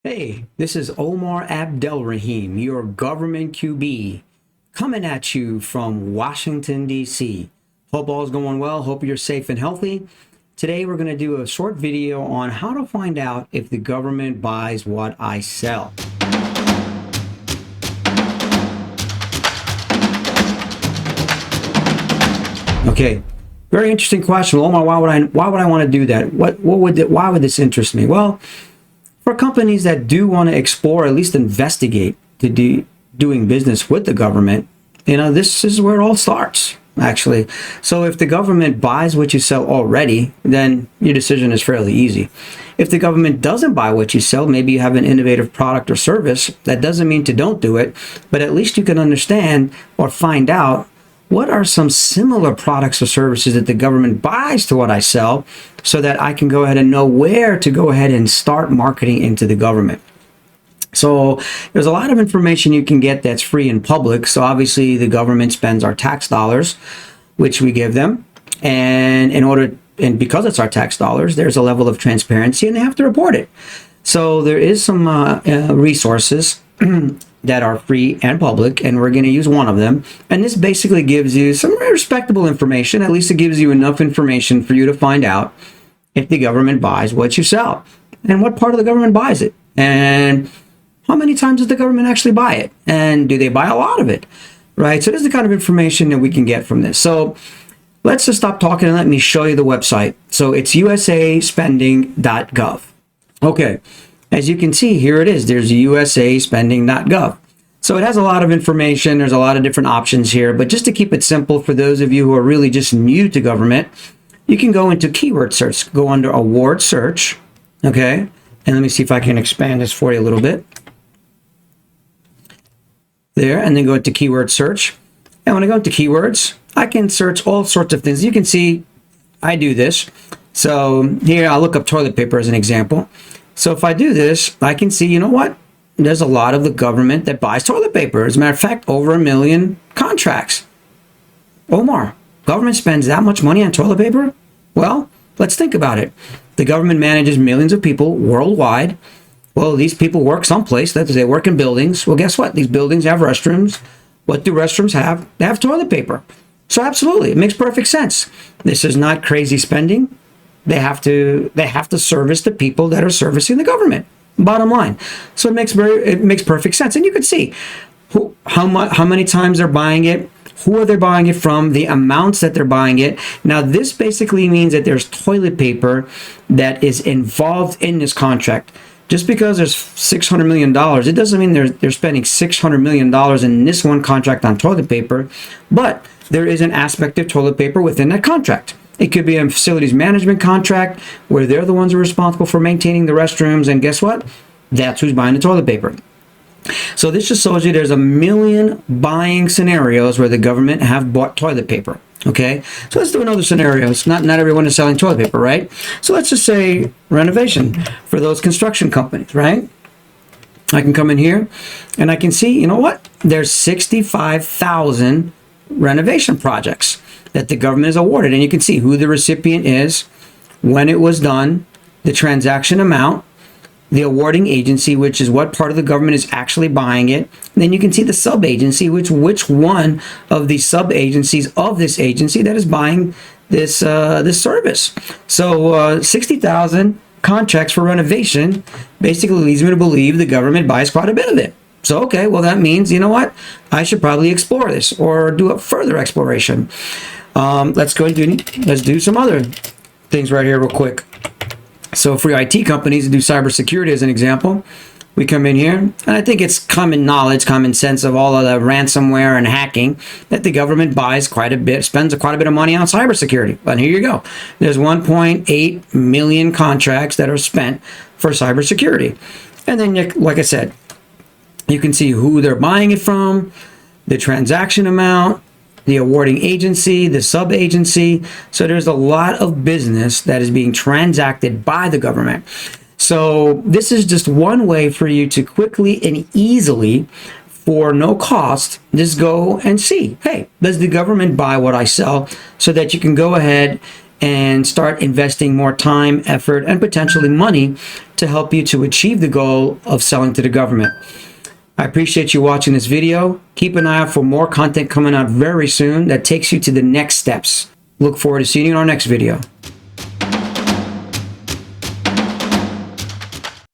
Hey, this is Omar Abdelrahim, your government QB, coming at you from Washington, D.C. Hope all's going well. Hope you're safe and healthy. Today, we're going to do a short video on how to find out if the government buys what I sell. Okay, very interesting question. Omar, why would I want to do that? Why would this interest me? Well, for companies that do want to explore, at least investigate doing business with the government, this is where it all starts, actually. So if the government buys what you sell already, then your decision is fairly easy. If the government doesn't buy what you sell, maybe you have an innovative product or service, that doesn't mean to don't do it, but at least you can understand or find out what are some similar products or services that the government buys to what I sell, so that I can go ahead and know where to go ahead and start marketing into the government. So there's a lot of information you can get that's free and public. So obviously the government spends our tax dollars, which we give them. And because it's our tax dollars, there's a level of transparency and they have to report it. So there is some resources that are free and public, and we're going to use one of them. And this basically gives you some respectable information. At least it gives you enough information for you to find out if the government buys what you sell and what part of the government buys it, and how many times does the government actually buy it, and do they buy a lot of it, right? So this is the kind of information that we can get from this. So let's just stop talking and let me show you the website. So it's usaspending.gov. Okay. As you can see, here it is. There's usaspending.gov. So it has a lot of information. There's a lot of different options here. But just to keep it simple, for those of you who are really just new to government, you can go into keyword search. Go under award search. Okay. And let me see if I can expand this for you a little bit. There. And then go into keyword search. And when I go into keywords, I can search all sorts of things. You can see I do this. So here I'll look up toilet paper as an example. So if I do this, I can see, you know what? There's a lot of the government that buys toilet paper. As a matter of fact, over 1 million contracts. Omar, government spends that much money on toilet paper? Well, let's think about it. The government manages millions of people worldwide. Well, these people work someplace. They work in buildings. Well, guess what? These buildings have restrooms. What do restrooms have? They have toilet paper. So absolutely, it makes perfect sense. This is not crazy spending. They have to service the people that are servicing the government. Bottom line. So it makes perfect sense. And you can see how many times they're buying it, who are they buying it from, the amounts that they're buying it. Now, this basically means that there's toilet paper that is involved in this contract. Just because there's $600 million, it doesn't mean they're spending $600 million in this one contract on toilet paper, but there is an aspect of toilet paper within that contract. It could be a facilities management contract where they're the ones who are responsible for maintaining the restrooms. And guess what? That's who's buying the toilet paper. So this just shows you there's 1 million buying scenarios where the government have bought toilet paper. Okay. So let's do another scenario. It's not everyone is selling toilet paper, right? So let's just say renovation for those construction companies, right? I can come in here and I can see, you know what? There's 65,000 renovation projects that the government has awarded, and you can see who the recipient is, when it was done, the transaction amount, the awarding agency, which is what part of the government is actually buying it. And then you can see the sub-agency, which one of the sub-agencies of this agency that is buying this service. So 60,000 contracts for renovation basically leads me to believe the government buys quite a bit of it. So, okay, well, that means, you know what? I should probably explore this or do a further exploration. Let's do some other things right here real quick. So for IT companies that do cybersecurity as an example, we come in here, and I think it's common knowledge, common sense of all of the ransomware and hacking that the government buys quite a bit, spends quite a bit of money on cybersecurity. But here you go. There's 1.8 million contracts that are spent for cybersecurity. And then, like I said, you can see who they're buying it from, the transaction amount, the awarding agency, the sub-agency. So there's a lot of business that is being transacted by the government. So this is just one way for you to quickly and easily, for no cost, just go and see, hey, does the government buy what I sell, so that you can go ahead and start investing more time, effort, and potentially money to help you to achieve the goal of selling to the government. I appreciate you watching this video. Keep an eye out for more content coming out very soon that takes you to the next steps. Look forward to seeing you in our next video.